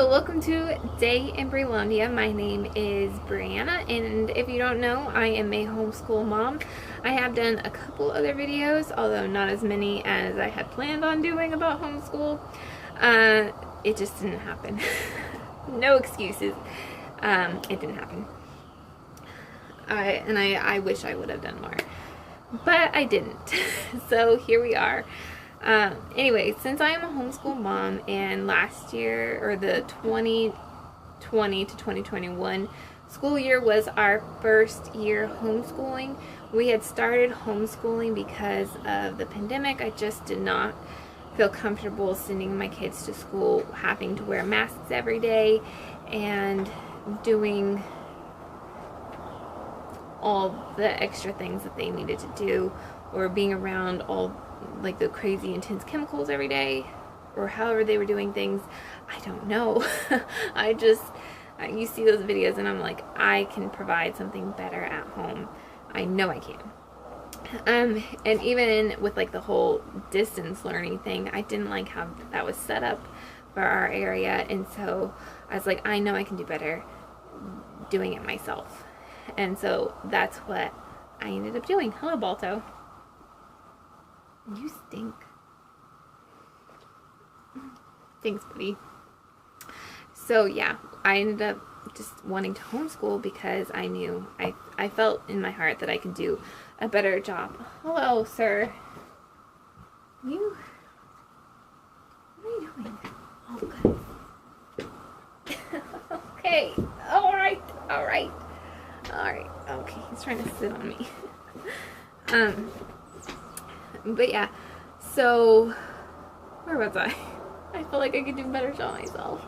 So welcome to Day in Brelandia. My name is Brianna, and if you don't know, I am a homeschool mom. I have done a couple other videos, although not as many as I had planned on doing about homeschool. It just didn't happen. No excuses. It didn't happen. I wish I would have done more, but I didn't. So here we are. Anyway, since I am a homeschool mom, and last year, or the 2020 to 2021 school year, was our first year homeschooling. We had started homeschooling because of the pandemic. I just did not feel comfortable sending my kids to school, having to wear masks every day, and doing all the extra things that they needed to do, or being around all like the crazy intense chemicals every day, or however they were doing things. I don't know. You see those videos and I'm like, I can provide something better at home. I know I can. And even with like the whole distance learning thing, I didn't like how that was set up for our area, and so I was like, I know I can do better doing it myself. And so that's what I ended up doing. Hello, Balto. You stink. Thanks, buddy. So yeah, I ended up just wanting to homeschool because I knew, I felt in my heart that I could do a better job. Hello, sir. What are you doing? Oh, good. Okay. Alright. Okay, he's trying to sit on me. But yeah, so where was I? I felt like I could do a better job myself.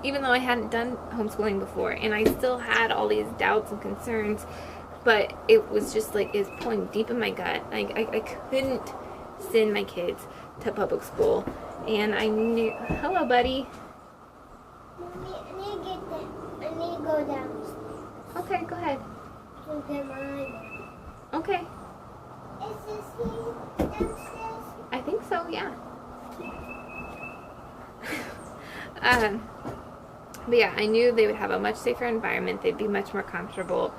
Even though I hadn't done homeschooling before, and I still had all these doubts and concerns, but it was just like, it was pulling deep in my gut. Like, I couldn't send my kids to public school, and I knew. Hello, buddy. Mommy, I need to go downstairs. Okay, go ahead. To get mine. Okay. Is this here downstairs? I think so, yeah. But yeah, I knew they would have a much safer environment. They'd be much more comfortable.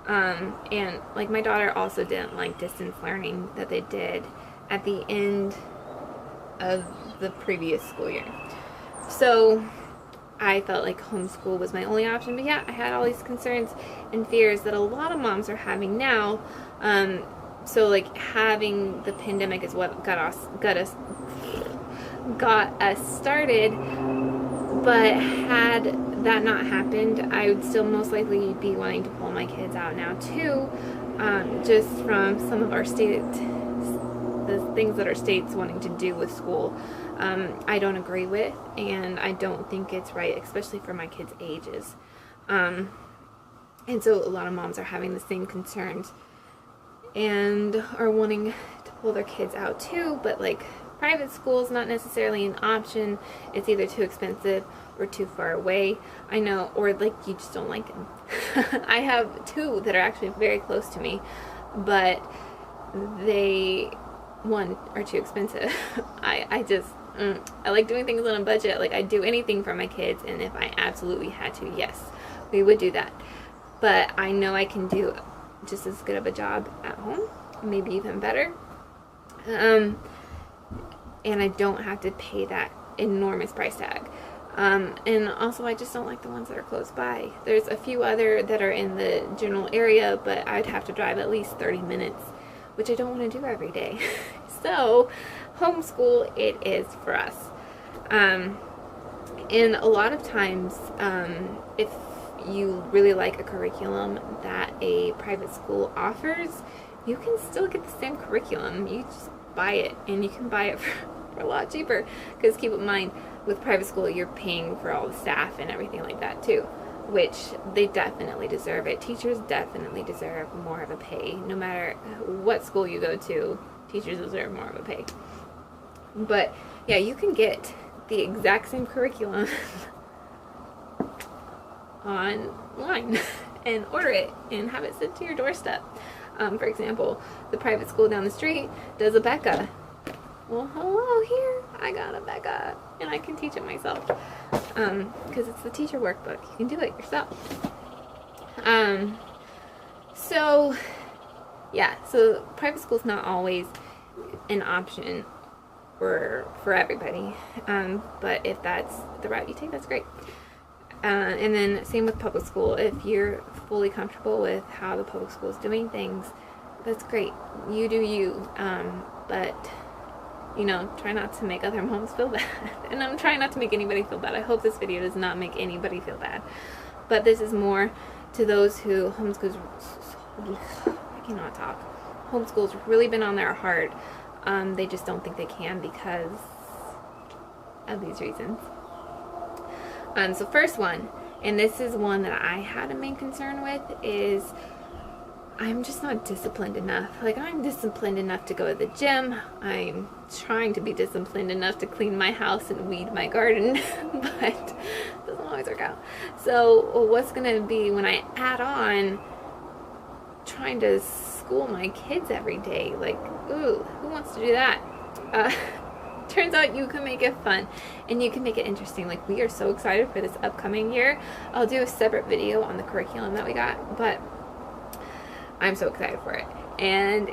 And like, my daughter also didn't like distance learning that they did at the end of the previous school year. So I felt like homeschool was my only option. But yeah, I had all these concerns and fears that a lot of moms are having now. So like, having the pandemic is what got us started. But had that not happened, I would still most likely be wanting to pull my kids out now too, just from some of our the things that our state's wanting to do with school. I don't agree with, and I don't think it's right, especially for my kids' ages. And so a lot of moms are having the same concerns and are wanting to pull their kids out too, but like, private school is not necessarily an option. It's either too expensive or too far away. I know, or like, you just don't like them. I have two that are actually very close to me, but one are too expensive. I like doing things on a budget. Like, I'd do anything for my kids, and if I absolutely had to, yes, we would do that. But I know I can do just as good of a job at home, maybe even better. And I don't have to pay that enormous price tag. And also, I just don't like the ones that are close by. There's a few other that are in the general area, but I'd have to drive at least 30 minutes, which I don't want to do every day. So, homeschool it is for us. And a lot of times, if you really like a curriculum that a private school offers, you can still get the same curriculum. You just buy it, and you can buy it for a lot cheaper, because keep in mind, with private school you're paying for all the staff and everything like that too, which they definitely deserve it. Teachers definitely deserve more of a pay. No matter what school you go to, teachers deserve more of a pay. But yeah, you can get the exact same curriculum online and order it and have it sent to your doorstep. For example, the private school down the street does a Becca well, hello, here, I got a Becca, and I can teach it myself, because it's the teacher workbook. You can do it yourself. So, yeah, so private school is not always an option for everybody, but if that's the route you take, that's great. And then same with public school. If you're fully comfortable with how the public school is doing things, that's great. You do you. But, you know, try not to make other moms feel bad. And I'm trying not to make anybody feel bad. I hope this video does not make anybody feel bad. But this is more to those who homeschools, I cannot talk. Homeschool's really been on their heart. They just don't think they can because of these reasons. So first one, and this is one that I had a main concern with, is I'm just not disciplined enough. Like, I'm disciplined enough to go to the gym. I'm trying to be disciplined enough to clean my house and weed my garden, but it doesn't always work out. So what's going to be when I add on trying to school my kids every day? Like, ooh, who wants to do that? Turns out you can make it fun and you can make it interesting. Like, we are so excited for this upcoming year. I'll do a separate video on the curriculum that we got, but I'm so excited for it. And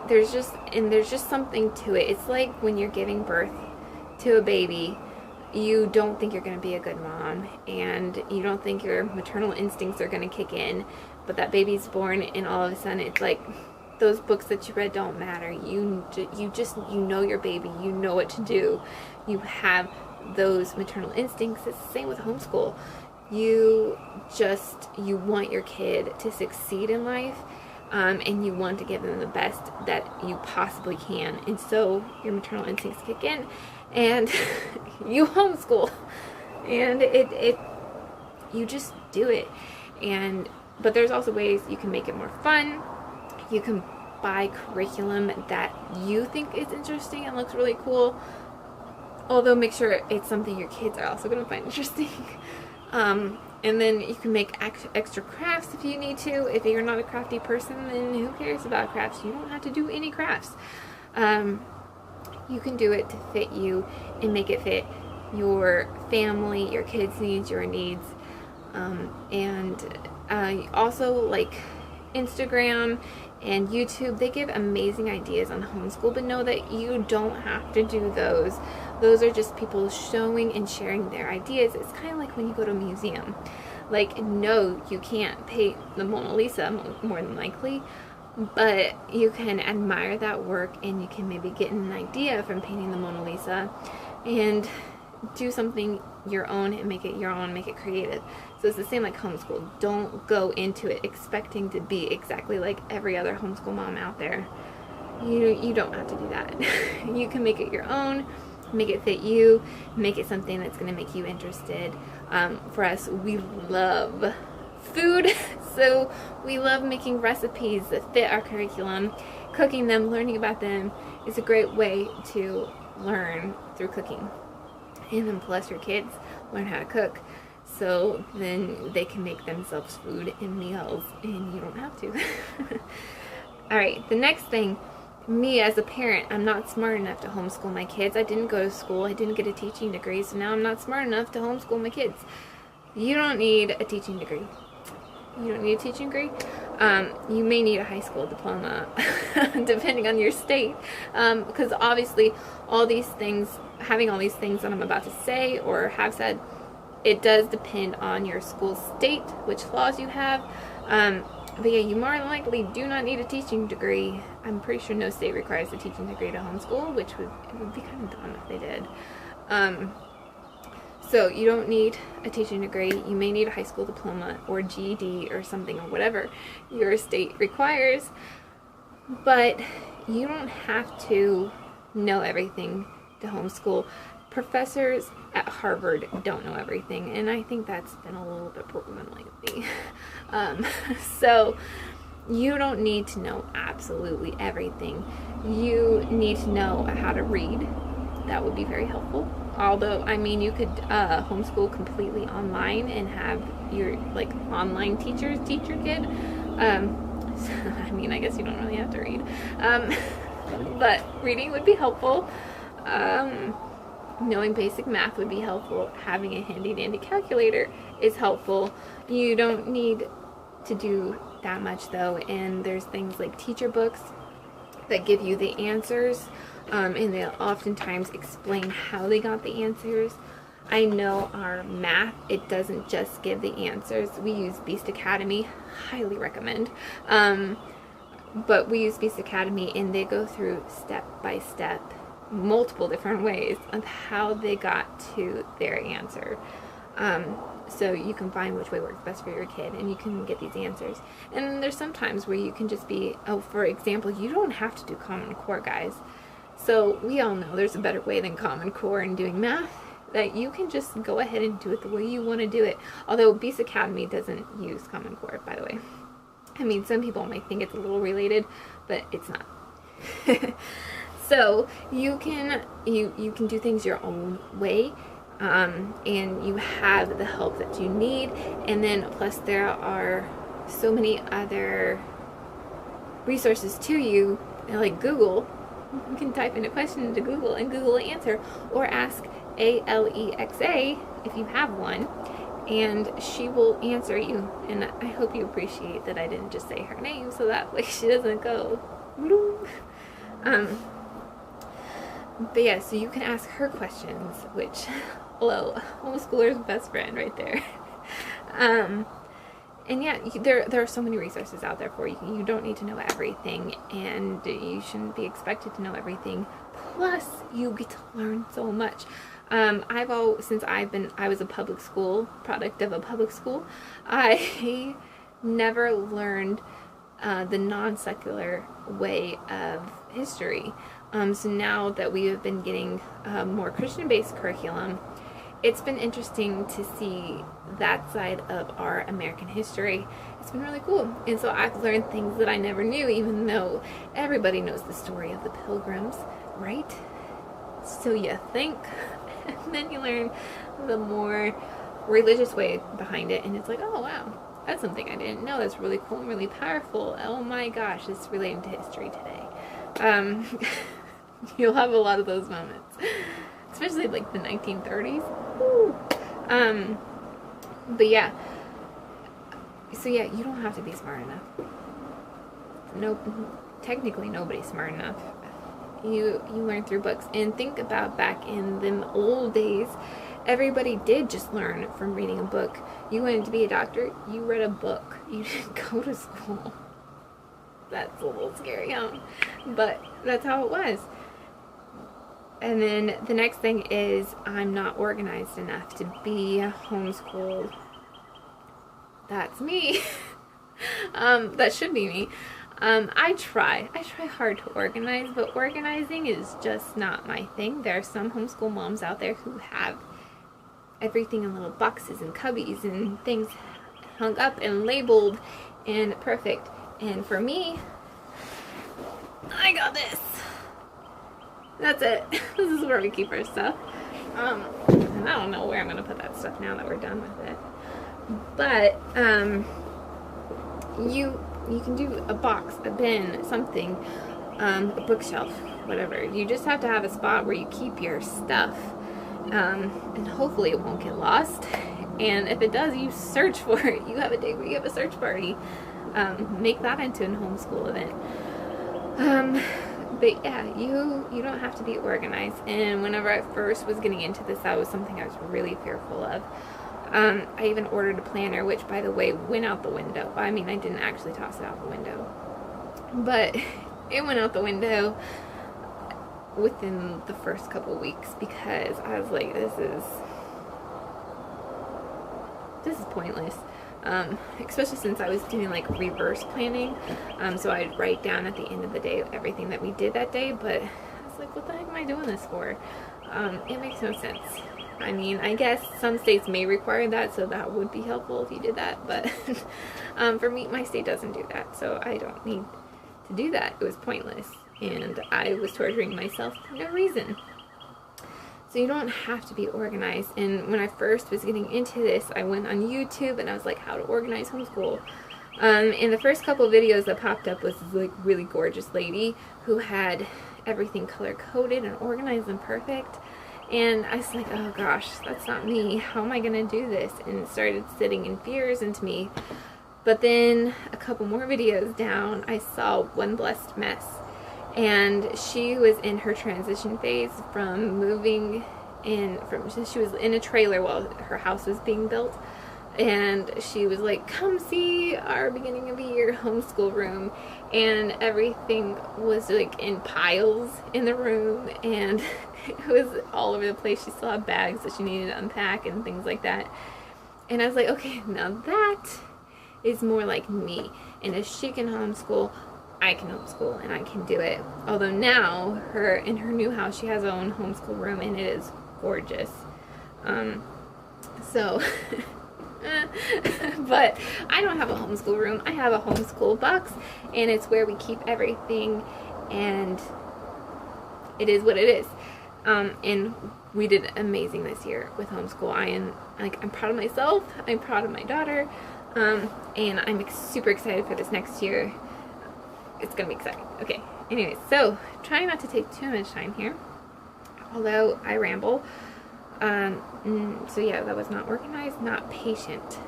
there's just something to it. It's like when you're giving birth to a baby, you don't think you're going to be a good mom, and you don't think your maternal instincts are going to kick in, but that baby's born, and all of a sudden it's like those books that you read don't matter. You know your baby. You know what to do. You have those maternal instincts. It's the same with homeschool. You want your kid to succeed in life, and you want to give them the best that you possibly can. And so your maternal instincts kick in, and you homeschool, and you just do it. But there's also ways you can make it more fun. You can buy curriculum that you think is interesting and looks really cool, although make sure it's something your kids are also going to find interesting. And then you can make extra crafts if you need to. If you're not a crafty person, then who cares about crafts? You don't have to do any crafts. You can do it to fit you and make it fit your family, your kids' needs, your needs. Also, like, Instagram and YouTube, they give amazing ideas on homeschool, but know that you don't have to do those. Those are just people showing and sharing their ideas. It's kind of like when you go to a museum. Like, no, you can't paint the Mona Lisa, more than likely, but you can admire that work, and you can maybe get an idea from painting the Mona Lisa and do something your own and make it your own, make it creative. So it's the same like homeschool. Don't go into it expecting to be exactly like every other homeschool mom out there. You don't have to do that. You can make it your own, make it fit you, make it something that's going to make you interested. For us, we love food, so we love making recipes that fit our curriculum. Cooking them, learning about them is a great way to learn through cooking. And then plus your kids learn how to cook, so then they can make themselves food and meals, and you don't have to. Alright, the next thing, me as a parent, I'm not smart enough to homeschool my kids. I didn't go to school, I didn't get a teaching degree, so now I'm not smart enough to homeschool my kids. You don't need a teaching degree. You don't need a teaching degree. You may need a high school diploma, depending on your state, because obviously all these things, having all these things that I'm about to say or have said, it does depend on your school state, which laws you have. But yeah, you more than likely do not need a teaching degree. I'm pretty sure no state requires a teaching degree to homeschool, which would be kind of dumb if they did. So you don't need a teaching degree. You may need a high school diploma or GED or something, or whatever your state requires. But you don't have to know everything to homeschool. Professors at Harvard don't know everything, and I think that's been a little bit proven lately. So you don't need to know absolutely everything. You need to know how to read. That would be very helpful. Although, I mean, you could homeschool completely online and have your, like, online teachers teach your kid. So, I mean, I guess you don't really have to read. But reading would be helpful. Knowing basic math would be helpful. Having a handy dandy calculator is helpful. You don't need to do that much though, and there's things like teacher books that give you the answers, and they'll oftentimes explain how they got the answers. I know our math, it doesn't just give the answers. We use Beast Academy, highly recommend. But we use Beast Academy, and they go through step by step multiple different ways of how they got to their answer. So you can find which way works best for your kid, and you can get these answers. And there's some times where you can just be, for example, you don't have to do Common Core, guys. So we all know there's a better way than Common Core in doing math, that you can just go ahead and do it the way you want to do it. Although Beast Academy doesn't use Common Core, by the way. I mean, some people might think it's a little related, but it's not. So you can do things your own way, and you have the help that you need. And then plus there are so many other resources to you, like Google. You can type in a question into Google and Google will answer, or ask Alexa if you have one, and she will answer you. And I hope you appreciate that I didn't just say her name, so that way she doesn't go but yeah, so you can ask her questions, which, hello, homeschooler's best friend right there. And yeah, there are so many resources out there for you. You don't need to know everything, and you shouldn't be expected to know everything. Plus, you get to learn so much. I was a public school product of a public school. I never learned the non-secular way of history. So now that we have been getting more Christian-based curriculum, it's been interesting to see that side of our American history. It's been really cool. And so I've learned things that I never knew, even though everybody knows the story of the Pilgrims, right? So you think. And then you learn the more religious way behind it, and it's like, oh wow, that's something I didn't know. That's really cool and really powerful. Oh my gosh, it's relating to history today. You'll have a lot of those moments, especially like the 1930s. Woo. But yeah, so yeah, you don't have to be smart enough. No, technically nobody's smart enough. You learn through books. And think about back in the old days, everybody did just learn from reading a book. You wanted to be a doctor, you read a book. You didn't go to school. That's a little scary, huh? But that's how it was. And then the next thing is, I'm not organized enough to be homeschooled. That's me. That should be me. I try hard to organize, but organizing is just not my thing. There are some homeschool moms out there who have everything in little boxes and cubbies and things hung up and labeled and perfect. And for me, I got this. That's it. This is where we keep our stuff. And I don't know where I'm going to put that stuff now that we're done with it. But, you can do a box, a bin, something, a bookshelf, whatever. You just have to have a spot where you keep your stuff. And hopefully it won't get lost. And if it does, you search for it. You have a day where you have a search party. Make that into a homeschool event. But yeah, you don't have to be organized. And whenever I first was getting into this, that was something I was really fearful of. I even ordered a planner, which, by the way, went out the window. I mean, I didn't actually toss it out the window, but it went out the window within the first couple weeks, because I was like, this is pointless. Especially since I was doing like reverse planning. So I'd write down at the end of the day everything that we did that day, but I was like, what the heck am I doing this for? It makes no sense. I mean, I guess some states may require that, so that would be helpful if you did that, but for me, my state doesn't do that, so I don't need to do that. It was pointless, and I was torturing myself for no reason. So you don't have to be organized. And when I first was getting into this, I went on YouTube and I was like, how to organize homeschool. And the first couple videos that popped up was this like really gorgeous lady who had everything color-coded and organized and perfect. And I was like, oh gosh, that's not me. How am I going to do this? And it started sitting in fears into me. But then a couple more videos down, I saw One Blessed Mess. And she was in her transition phase from moving in, she was in a trailer while her house was being built. And she was like, come see our beginning of the year homeschool room. And everything was like in piles in the room. And it was all over the place. She still had bags that she needed to unpack and things like that. And I was like, okay, now that is more like me. And if she can homeschool, I can homeschool and I can do it. Although now, in her new house, she has her own homeschool room and it is gorgeous. But I don't have a homeschool room. I have a homeschool box, and it's where we keep everything, and it is what it is. And we did amazing this year with homeschool. I'm proud of myself. I'm proud of my daughter, and I'm super excited for this next year. It's gonna be exciting. Okay. Anyways, so trying not to take too much time here, although I ramble. So yeah, that was not organized, not patient.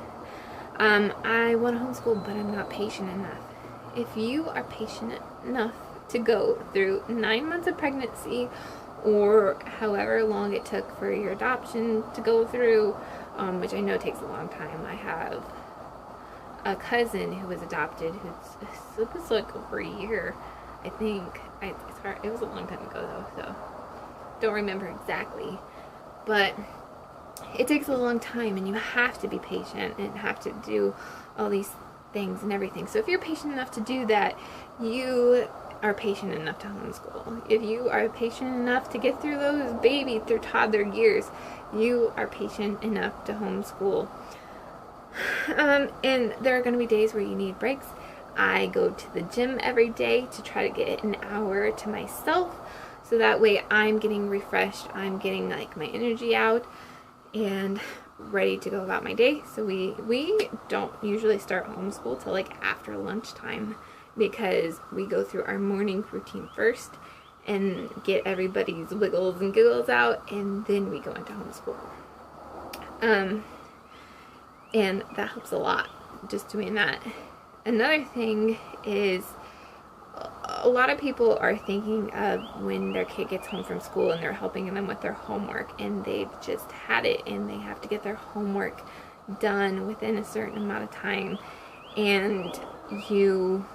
I want to homeschool, but I'm not patient enough. If you are patient enough to go through 9 months of pregnancy, or however long it took for your adoption to go through, which I know takes a long time. I have a cousin who was adopted, it was like over a year, I think. It's hard. It was a long time ago though, so don't remember exactly. But it takes a long time, and you have to be patient and have to do all these things and everything. So if you're patient enough to do that, you are patient enough to homeschool. If you are patient enough to get through those through toddler years, you are patient enough to homeschool. And there are going to be days where you need breaks. I go to the gym every day to try to get an hour to myself. So that way I'm getting refreshed, I'm getting like my energy out and ready to go about my day. So we don't usually start homeschool till like after lunchtime, because we go through our morning routine first and get everybody's wiggles and giggles out, and then we go into homeschool. And that helps a lot, just doing that. Another thing is, a lot of people are thinking of when their kid gets home from school and they're helping them with their homework, and they've just had it and they have to get their homework done within a certain amount of time, and you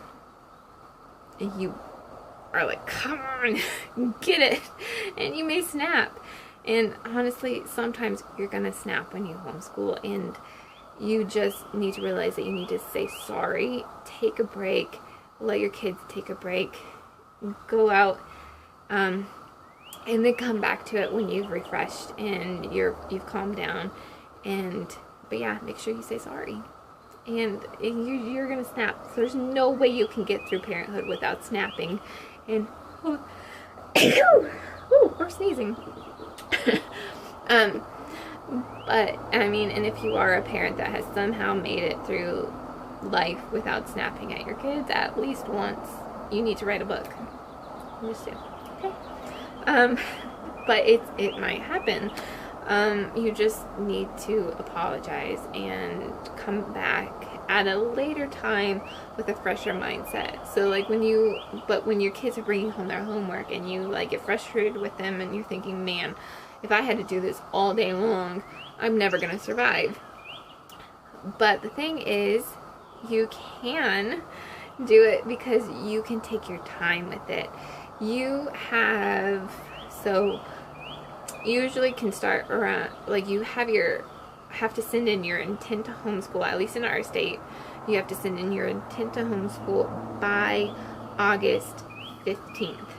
are like, come on, get it, and you may snap. And honestly, sometimes you're gonna snap when you homeschool, and you just need to realize that you need to say sorry, take a break, let your kids take a break, go out, and then come back to it when you've refreshed and you've calmed down. But yeah, make sure you say sorry. And you're gonna snap. So there's no way you can get through parenthood without snapping. And or sneezing. But I mean, and if you are a parent that has somehow made it through life without snapping at your kids at least once, you need to write a book. Just do. Okay. But it might happen. You just need to apologize and come back at a later time with a fresher mindset. So like when your kids are bringing home their homework and you like get frustrated with them and you're thinking, man, if I had to do this all day long, I'm never gonna survive. But the thing is, you can do it because you can take your time with it. You usually can start around, like you have to send in your intent to homeschool, at least in our state. You have to send in your intent to homeschool by August 15th.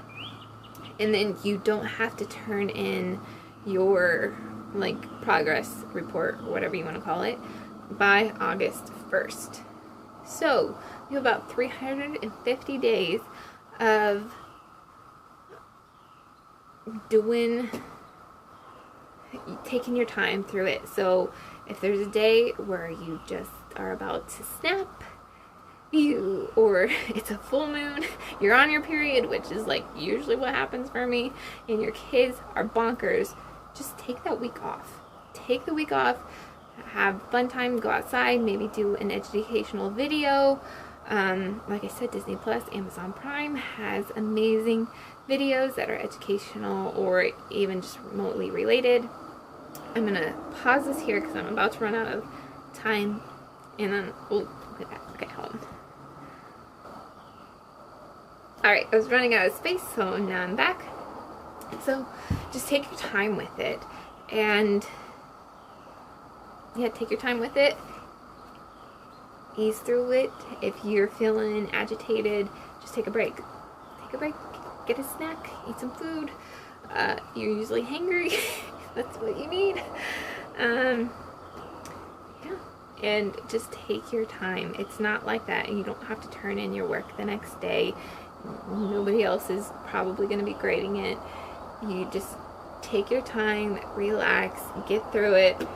And then you don't have to turn in your like progress report, or whatever you want to call it, by August 1st. So you have about 350 days of taking your time through it. So if there's a day where you just are about to snap, or it's a full moon, you're on your period, which is like usually what happens for me, and your kids are bonkers, just take that week off. Take the week off, have fun time, go outside, maybe do an educational video. Like I said, Disney Plus, Amazon Prime has amazing videos that are educational or even just remotely related. I'm gonna pause this here because I'm about to run out of time, and then okay, hold on. Alright, I was running out of space, so now I'm back. So just take your time with it, and yeah, take your time with it. Ease through it. If you're feeling agitated, just take a break. Take a break, get a snack, eat some food. You're usually hangry. That's what you need. Yeah, and just take your time. It's not like that, and you don't have to turn in your work the next day. Nobody else is probably going to be grading it. You just take your time, relax, get through it.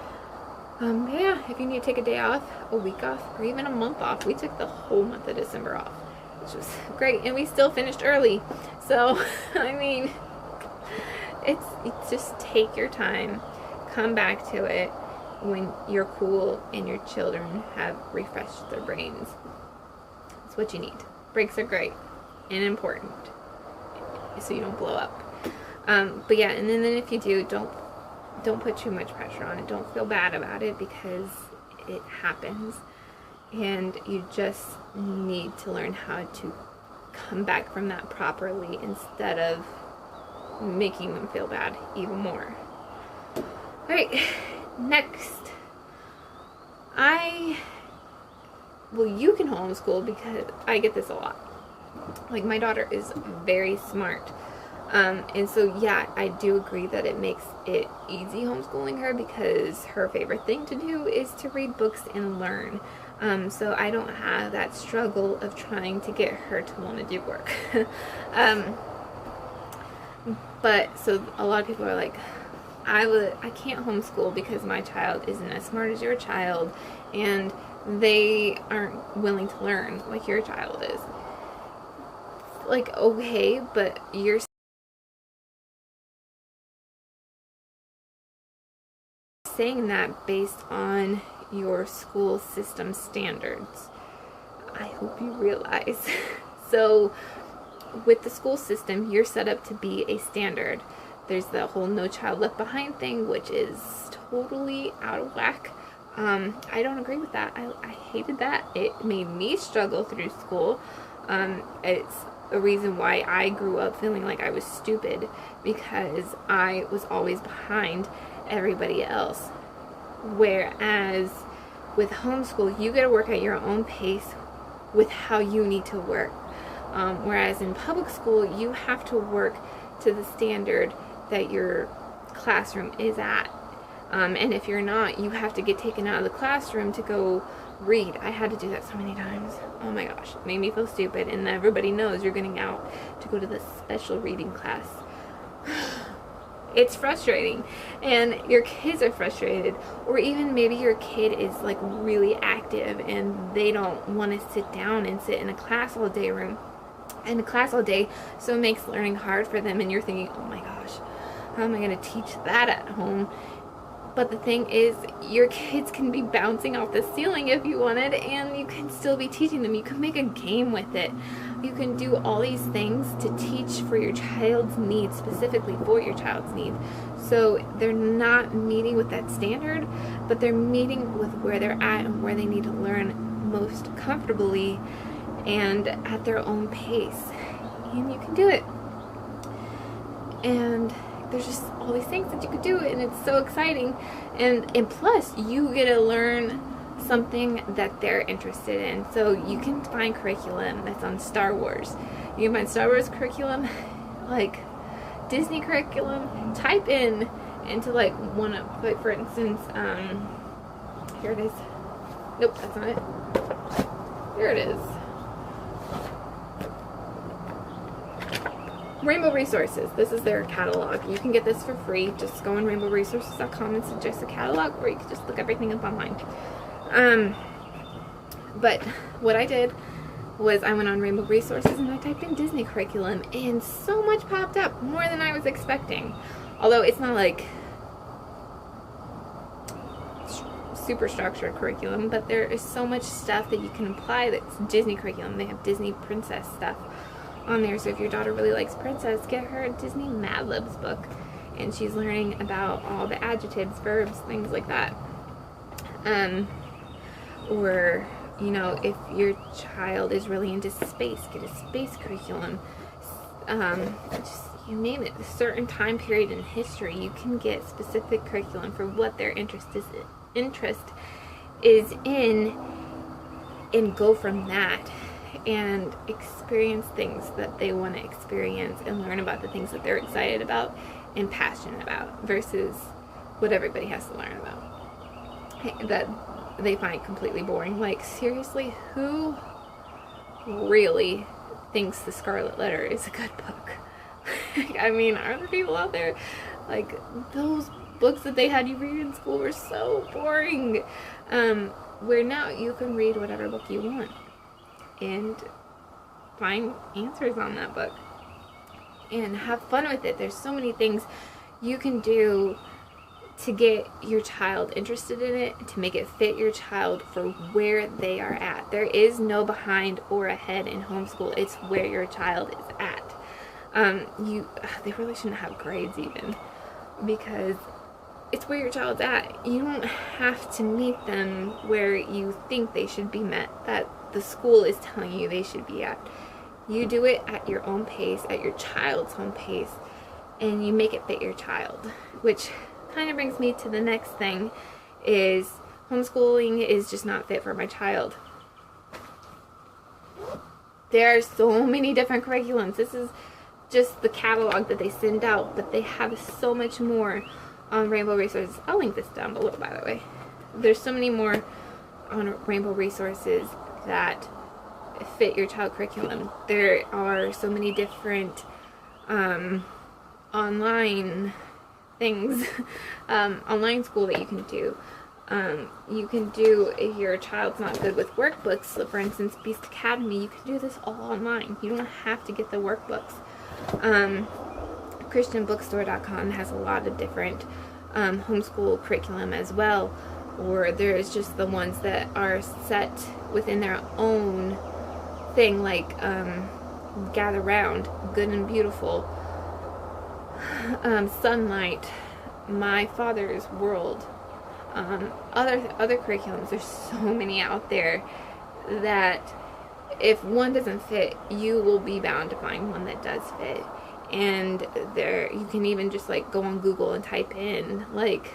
Yeah, if you need to take a day off, a week off, or even a month off. We took the whole month of December off, which was great, and we still finished early. So, I mean, it's just take your time, come back to it when you're cool and your children have refreshed their brains. That's what you need. Breaks are great and important, so you don't blow up. But yeah, and then if you do, don't put too much pressure on it. Don't feel bad about it, because it happens, and you just need to learn how to come back from that properly instead of making them feel bad even more. Alright, next. You can homeschool, because I get this a lot. Like, my daughter is very smart. And so, yeah, I do agree that it makes it easy homeschooling her, because her favorite thing to do is to read books and learn. So I don't have that struggle of trying to get her to want to do work. But, so a lot of people are like, I can't homeschool because my child isn't as smart as your child, and they aren't willing to learn like your child is. Like, okay, but you're saying that based on your school system standards. I hope you realize. So, with the school system, you're set up to be a standard. There's the whole No Child Left Behind thing, which is totally out of whack. I don't agree with that. I hated that. It made me struggle through school. It's a reason why I grew up feeling like I was stupid, because I was always behind everybody else. Whereas with homeschool, you get to work at your own pace with how you need to work. Whereas in public school, you have to work to the standard that your classroom is at. And if you're not, you have to get taken out of the classroom to go read. I had to do that so many times. Oh my gosh, it made me feel stupid. And everybody knows you're getting out to go to the special reading class. It's frustrating, and your kids are frustrated, or even maybe your kid is like really active and they don't want to sit down and sit in a class all day so it makes learning hard for them, and you're thinking, oh my gosh, how am I going to teach that at home? But the thing is, your kids can be bouncing off the ceiling if you wanted, and you can still be teaching them. You can make a game with it. You can do all these things to teach for your child's needs, specifically for your child's needs. So they're not meeting with that standard, but they're meeting with where they're at and where they need to learn most comfortably and at their own pace. And you can do it. And there's just all these things that you could do, and it's so exciting. And plus, you get to learn something that they're interested in. So you can find curriculum that's on Star Wars. You can find Star Wars curriculum, like Disney curriculum. Type in into like one of, like, for instance, here it is. Nope, that's not it. Here it is. Rainbow Resources. This is their catalog. You can get this for free. Just go on rainbowresources.com and suggest a catalog, or you can just look everything up online. But what I did was I went on Rainbow Resources and I typed in Disney curriculum, and so much popped up, more than I was expecting. Although it's not like super structured curriculum, but there is so much stuff that you can apply that's Disney curriculum. They have Disney princess stuff on there, so if your daughter really likes princess, get her a Disney Mad Libs book, and she's learning about all the adjectives, verbs, things like that. Or, you know, if your child is really into space, get a space curriculum. Just, you name it, a certain time period in history, you can get specific curriculum for what their interest is in, and go from that and experience things that they want to experience and learn about the things that they're excited about and passionate about versus what everybody has to learn about that they find completely boring. Like, seriously, who really thinks The Scarlet Letter is a good book? I mean, are there people out there, like, those books that they had you read in school were so boring, where now you can read whatever book you want and find answers on that book and have fun with it. There's so many things you can do to get your child interested in it, to make it fit your child for where they are at. There is no behind or ahead in homeschool. It's where your child is at. They really shouldn't have grades even, because it's where your child's at. You don't have to meet them where you think they should be met, that the school is telling you they should be at. You do it at your own pace, at your child's own pace, and you make it fit your child. Which kind of brings me to the next thing, is homeschooling is just not fit for my child. There are so many different curriculums. This is just the catalog that they send out, but they have so much more on Rainbow Resources. I'll link this down below, by the way. There's so many more on Rainbow Resources that fit your child curriculum. There are so many different online things, online school that you can do. You can do, if your child's not good with workbooks, so for instance Beast Academy, you can do this all online. You don't have to get the workbooks. Christianbookstore.com has a lot of different homeschool curriculum as well, or there's just the ones that are set within their own thing, like Gather Round, Good and Beautiful, Sunlight, My Father's World, other curriculums. There's so many out there that if one doesn't fit, you will be bound to find one that does fit. And there, you can even just like go on Google and type in, like,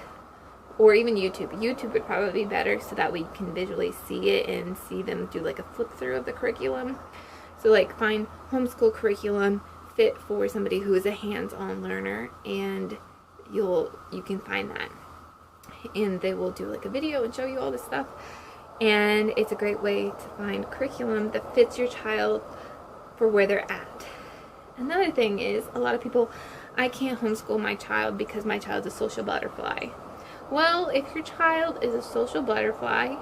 or even YouTube. YouTube would probably be better, so that way you can visually see it and see them do like a flip through of the curriculum. So like, find homeschool curriculum fit for somebody who is a hands-on learner, and you can find that, and they will do like a video and show you all this stuff. And it's a great way to find curriculum that fits your child for where they're at. Another thing is, a lot of people, I can't homeschool my child because my child's a social butterfly. Well, if your child is a social butterfly,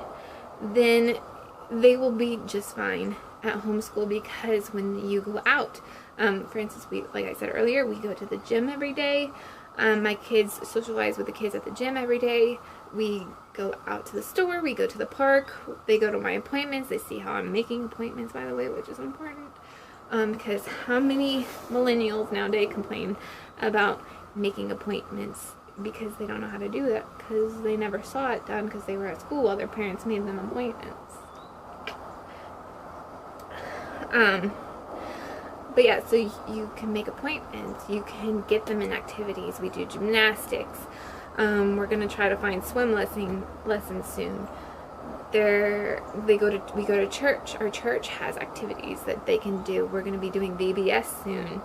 then they will be just fine at homeschool, because when you go out, for instance, like I said earlier, we go to the gym every day. My kids socialize with the kids at the gym every day. We go out to the store, we go to the park, they go to my appointments, they see how I'm making appointments, by the way, which is important, because how many millennials nowadays complain about making appointments because they don't know how to do that, because they never saw it done because they were at school while their parents made them appointments. But yeah, so you can make appointments, you can get them in activities. We do gymnastics. We're gonna try to find swim lessons soon. We go to church. Our church has activities that they can do. We're gonna be doing VBS soon.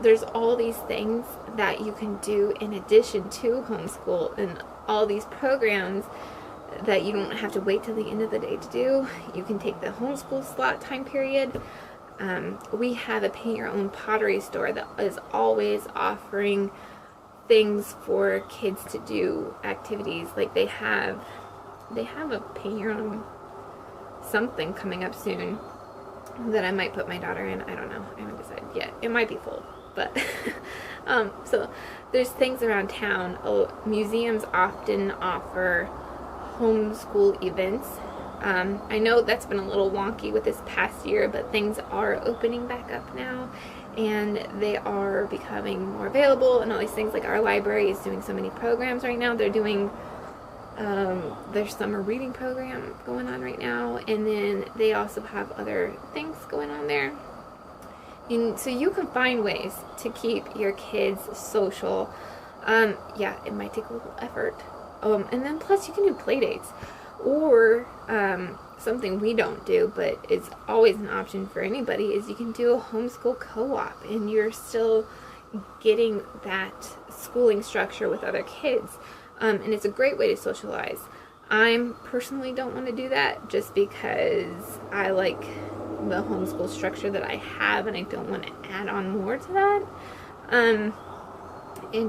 There's all these things that you can do in addition to homeschool, and all these programs that you don't have to wait till the end of the day to do. You can take the homeschool slot time period. We have a paint your own pottery store that is always offering things for kids to do, activities. Like they have a paint your own something coming up soon. that I might put my daughter in. I don't know. I haven't decided yet. It might be full, but so there's things around town. Museums often offer homeschool events. I know that's been a little wonky with this past year, but things are opening back up now, and they are becoming more available and all these things. Like our library is doing so many programs right now. They're doing their summer reading program going on right now, and then they also have other things going on there. So you can find ways to keep your kids social. Yeah, it might take a little effort. And then plus you can do play dates, or something we don't do, but it's always an option for anybody, is you can do a homeschool co-op, and you're still getting that schooling structure with other kids. And it's a great way to socialize. I personally don't want to do that just because I like the homeschool structure that I have, and I don't want to add on more to that. And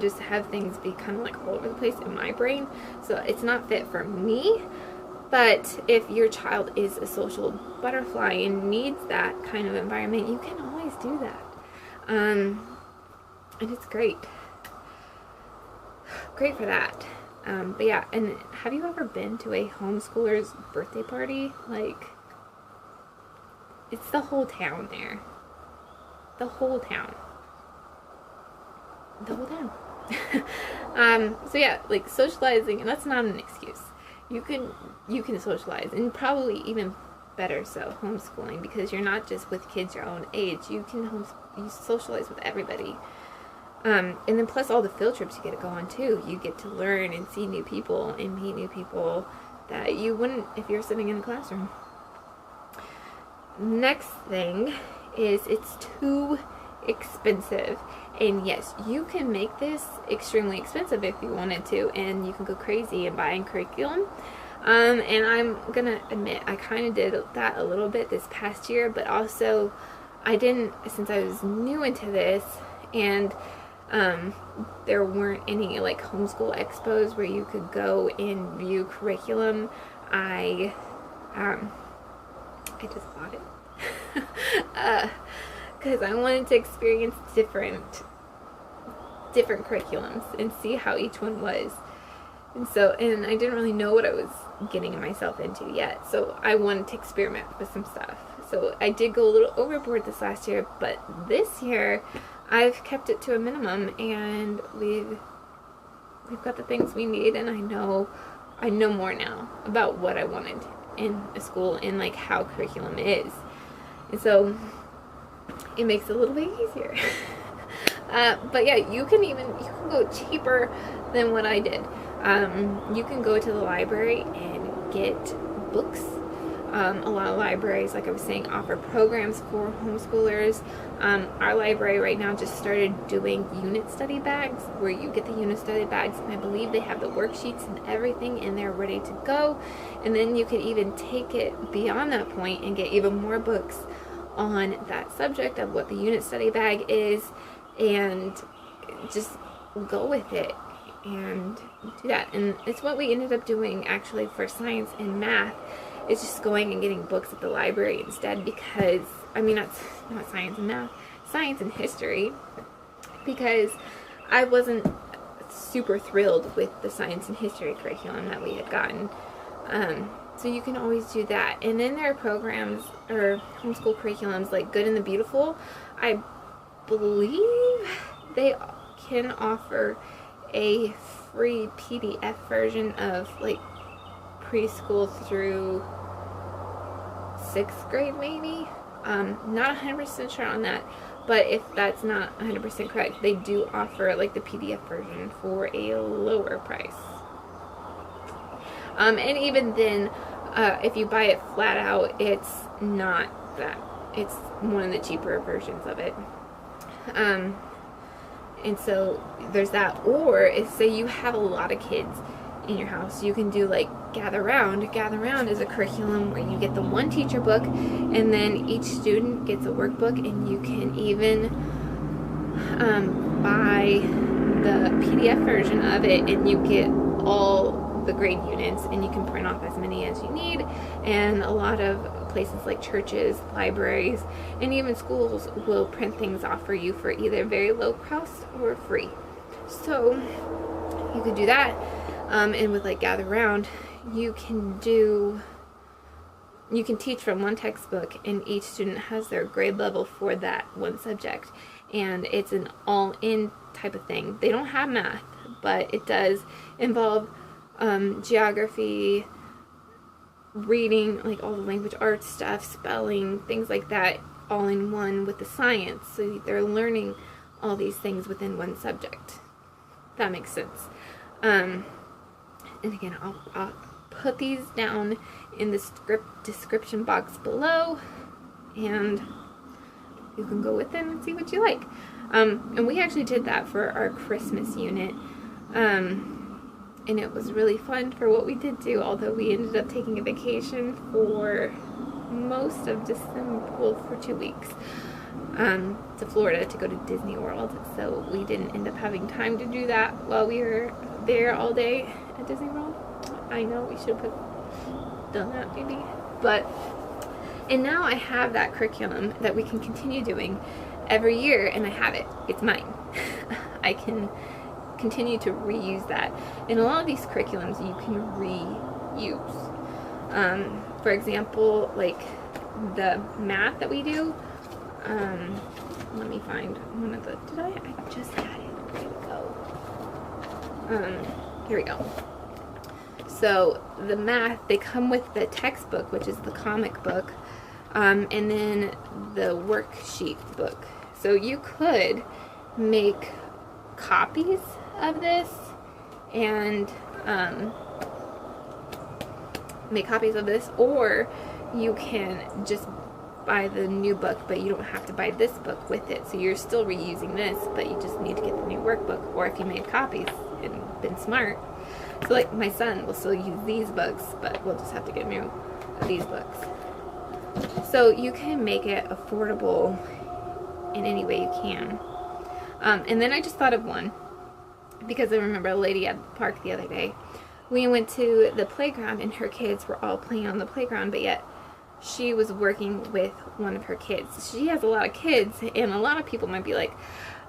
just have things be kind of like all over the place in my brain. So it's not fit for me. But if your child is a social butterfly and needs that kind of environment, you can always do that. And it's great. Great for that. But yeah, and have you ever been to a homeschooler's birthday party? Like, it's the whole town there. The whole town. The whole town. So yeah, like socializing, and that's not an excuse. You can socialize, and probably even better so homeschooling, because you're not just with kids your own age. You socialize with everybody. And then plus all the field trips you get to go on too. You get to learn and see new people and meet new people that you wouldn't if you're sitting in a classroom. Next thing is it's too expensive. And yes, you can make this extremely expensive if you wanted to, and you can go crazy and buying curriculum. And I'm gonna admit I kind of did that a little bit this past year, but also I didn't, since I was new into this, and there weren't any like homeschool expos where you could go and view curriculum. I just bought it because I wanted to experience different curriculums and see how each one was. And I didn't really know what I was getting myself into yet, so I wanted to experiment with some stuff. So I did go a little overboard this last year, but this year I've kept it to a minimum, and we've got the things we need, and I know more now about what I wanted in a school and like how curriculum is. And so it makes it a little bit easier. But yeah, you can go cheaper than what I did. You can go to the library and get books. A lot of libraries, like I was saying, offer programs for homeschoolers. Our library right now just started doing unit study bags, where you get the unit study bags, and I believe they have the worksheets and everything in there ready to go. And then you could even take it beyond that point and get even more books on that subject of what the unit study bag is, and just go with it and do that. And it's what we ended up doing actually for science and math. It's just going and getting books at the library instead, because, I mean, not science and math, science and history, because I wasn't super thrilled with the science and history curriculum that we had gotten. So you can always do that. And then there are programs or homeschool curriculums like Good and the Beautiful. I believe they can offer a free PDF version of like preschool through 6th grade maybe. Not 100% sure on that, but if that's not 100% correct, they do offer like the PDF version for a lower price. And even then, if you buy it flat out, it's not that. It's one of the cheaper versions of it. And so there's that. Or if, say, you have a lot of kids in your house, you can do like Gather Round. Gather Round is a curriculum where you get the one teacher book, and then each student gets a workbook, and you can even buy the PDF version of it, and you get all the grade units, and you can print off as many as you need. And a lot of places like churches, libraries, and even schools will print things off for you for either very low cost or free. So you could do that. And with like Gather Round, you can teach from one textbook, and each student has their grade level for that one subject, and it's an all-in type of thing. They don't have math, but it does involve geography, reading, like all the language arts stuff, spelling, things like that, all in one with the science. So they're learning all these things within one subject. That makes sense. And again, I'll put these down in the description box below, and you can go with them and see what you like. And we actually did that for our Christmas unit, and it was really fun for what we did do, although we ended up taking a vacation for most of December, well, for 2 weeks, to Florida to go to Disney World. So we didn't end up having time to do that while we were there all day at Disney World. I know we should have done that maybe, and now I have that curriculum that we can continue doing every year, and I have it. It's mine. I can continue to reuse that. And a lot of these curriculums you can reuse. For example, like the math that we do, let me find one of the, I just had it, where did it go? Here we go. So the math, they come with the textbook, which is the comic book, and then the worksheet book. So you could make copies of this and or you can just buy the new book, but you don't have to buy this book with it. So you're still reusing this, but you just need to get the new workbook. Or if you made copies and been smart, so like my son will still use these books, but we'll just have to get new of these books. So you can make it affordable in any way you can. And then I just thought of one, because I remember a lady at the park the other day. We went to the playground and her kids were all playing on the playground, but yet she was working with one of her kids. She has a lot of kids, and a lot of people might be like,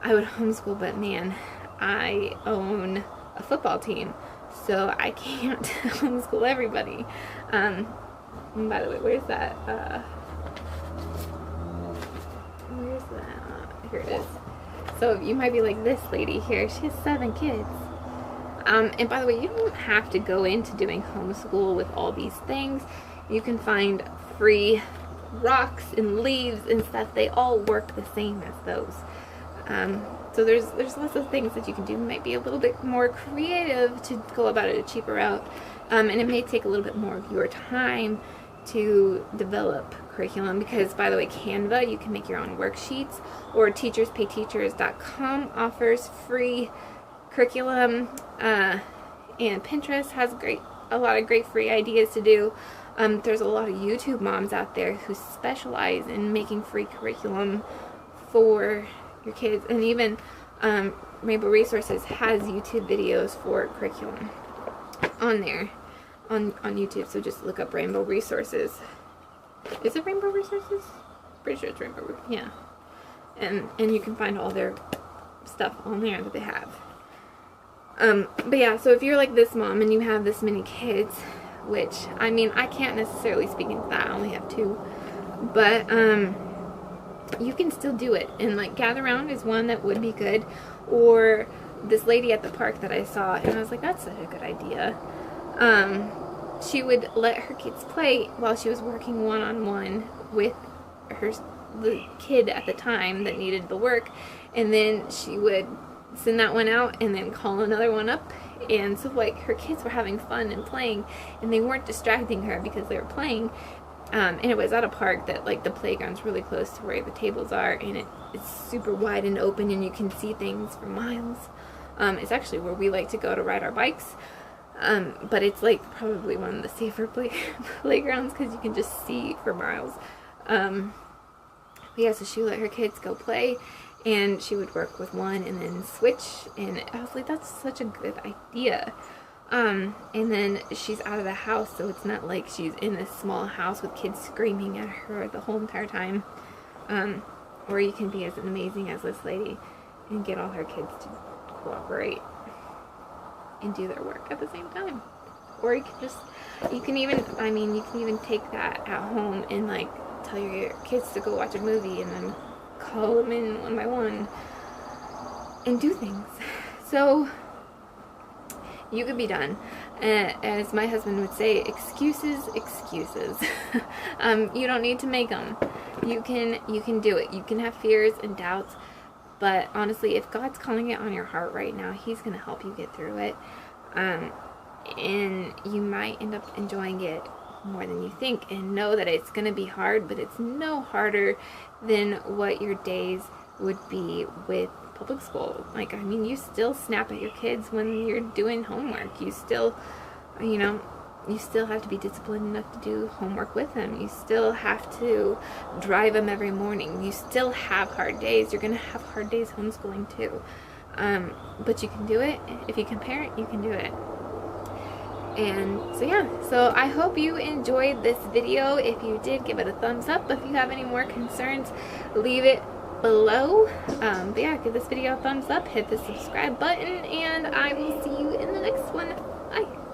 I would homeschool, but man, I own a football team, so I can't homeschool everybody. And by the way, where's that? Here it is. So you might be like this lady here. She has 7 kids. And by the way, you don't have to go into doing homeschool with all these things. You can find free rocks and leaves and stuff. They all work the same as those. So there's lots of things that you can do. You might be a little bit more creative to go about it a cheaper route. And it may take a little bit more of your time to develop curriculum, because by the way, Canva, you can make your own worksheets, or teacherspayteachers.com offers free curriculum, and Pinterest has a lot of great free ideas to do. There's a lot of YouTube moms out there who specialize in making free curriculum for your kids, and even Rainbow Resources has YouTube videos for curriculum on there on YouTube. So just look up Rainbow Resources. Is it Rainbow Resources? Pretty sure it's Rainbow. Yeah. And you can find all their stuff on there that they have. But yeah, so if you're like this mom and you have this many kids, which, I mean, I can't necessarily speak into that, I only have 2, but you can still do it. And like Gather Round is one that would be good, or this lady at the park that I saw, and I was like, that's such a good idea. She would let her kids play while she was working one-on-one with the kid at the time that needed the work, and then she would send that one out and then call another one up. And so like her kids were having fun and playing, and they weren't distracting her because they were playing. And it was at a park that like the playground's really close to where the tables are, and it's super wide and open, and you can see things for miles. It's actually where we like to go to ride our bikes. But it's like probably one of the safer playgrounds, because you can just see for miles. Yeah, so she would let her kids go play, and she would work with one and then switch, and I was like, that's such a good idea. And then she's out of the house, so it's not like she's in a small house with kids screaming at her the whole entire time. Or you can be as amazing as this lady and get all her kids to cooperate and do their work at the same time. Or you can even take that at home and like tell your kids to go watch a movie and then call them in one by one and do things. So you could be done. As my husband would say, excuses. You don't need to make them. You can do it. You can have fears and doubts, but honestly, if God's calling it on your heart right now, He's going to help you get through it. And you might end up enjoying it more than you think, and know that it's going to be hard, but it's no harder than what your days would be with public school. Like, I mean, you still snap at your kids when you're doing homework. You still, you still have to be disciplined enough to do homework with them. You still have to drive them every morning. You still have hard days. You're going to have hard days homeschooling too. But you can do it. If you can parent, you can do it. And so yeah, so I hope you enjoyed this video. If you did, give it a thumbs up. If you have any more concerns, leave it below. But yeah, give this video a thumbs up, hit the subscribe button, and I will see you in the next one. Bye.